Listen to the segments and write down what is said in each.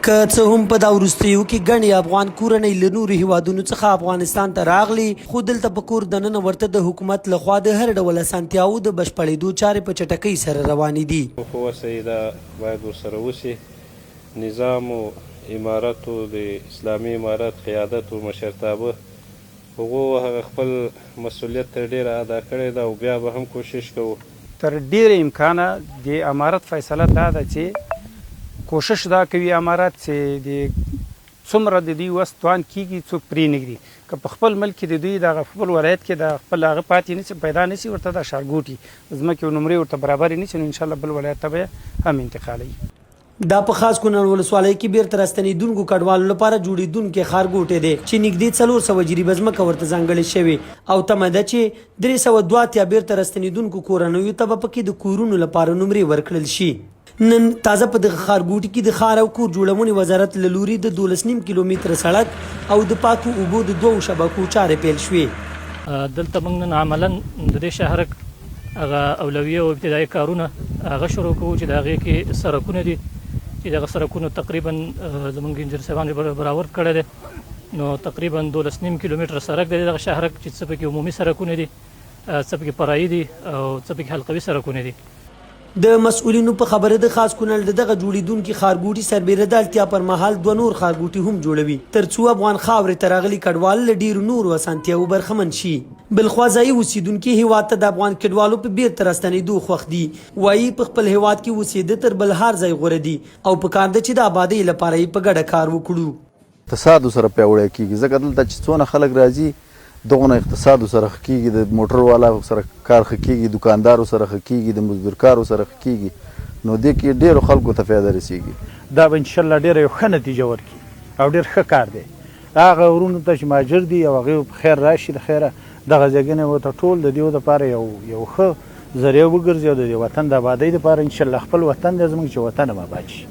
که څه هم په دا وروستیو کې ګڼې افغان کورنۍ له نورو هیوادونو څخه افغانستان ته راغلي، خو دلته په کور دننه ورته د حکومت لخوا د هر ډول اسانتیاو د بشپړېدو چارې په چټکۍ سره روانې دي. خو اوسه دا باید ورسره وشي. نظام او امارت د اسلامي امارت قیادت او مشرتابه هغو هغه خپل مسؤلیت تر ډیره ادا کړی ده او بیا به هم کوشش کوو. تر ډیره امکانه د امارت فیصله دا ده چې کوشش دا کوي امارت چې د څومره د دوی وس توان کېږي څوک پرې نږدي که په خپل ملک کې د دوی د خپل ولایت کې د خپل هغه پاتې نشي پیدا نشي ورته د ښارګوټي ځمکې او نمرې ورته برابرې نشي نو انشاءالله بل ولایت ته به هم انتقالوي. دا په خاص کونړ ولسوالۍ کې بیرته راستنېدونکو کډوالو لپاره جوړېدونکی ښارګوټی دی چې نږدې 400 جریبه ځمکه ورته ځانګړې شوې او تمه ده چې 302 بیرته راستنېدونکو کورنیو ته به پکې د کورونو لپاره نمرې ورکړل شي. نن تازه په دغه ښارګوټي کې د ښار او کور جوړونې وزارت له لوري د 12.5 کیلومتره سړک او د پاکو اوبو د 2 شبکو چارې پیل شوې. دلته موږ نن عملا د دې شهرک هغه اولویه او ابتدایي کارونه هغه شروع کوو چې د هغې کې سړکونه دي چې دغه سړکونو تقریبا زموږ انجنیر صاحبان برابر کړی دی نو تقریبا 12.5 کیلومتره سړک دی دغه شهرک چې څه پکې عمومي سړکونه دي څه پکې فرعي دي او څه پکې حلقوي سړکونه دي. د مسؤلینو په خبره د خاص کونړ د دغه جوړېدونکي ښارګوټي سربیره د اړتیا پر مهال 2 نور ښارګوټي هم جوړوي ترڅو افغان خاورې ته راغلي کډوال له ډیرو نورو اسانتیاوو برخمن شي. بلخوا ځایي اوسیدونکي هیواد ته د افغان کډوالو په بیرته راستنېدو خوښ دي، وایي په خپل هیواد کې اوسېده تر بل هر ځای غوره دي او پکار ده چې د آبادۍ لپاره یې په ګډه کار وکړو. اقتصاد سره پیاوړی کیږي ځکه دلته چې څونه خلک راځي دغه اقتصاد سره ښه کیږي، د موټر والا سره کار ښه کیږي، دکاندارو سره ښه کیږي، د مزدورکارو سره ښه کیږي نو دې کې ډیرو خلکو ته فایده رسیږي. دا به انشاءالله ډیره یو ښه نتیجه ورکړي او ډیر ښه کار دی. هغه ورونو ته چې مهاجر دي او هغوی په خیر راشي د خیره دغه ځایګنې ورته ټول د دې دپاره یو ښه ذریعه وګرځي او د دې وطن د آبادۍ دپاره انشاءالله خپل وطن دی زموږ چې وطن هم آباد شي.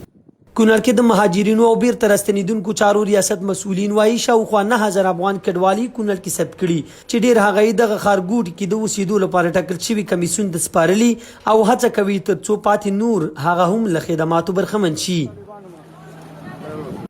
کونړ کې د مهاجرینو او بیرته راستنېدونکو چارو ریاست مسؤلین وایي شاوخوا 9000 افغان کډوالي کونړ کې ثبت کړي چې ډیر هغه یې دغه ښارګوټي کې د اوسېدو لپاره ټاکل شوي کمیسیون ته سپارلي او هڅه کوي تر څو پاتې نور هغه هم له خدماتو برخمن شي.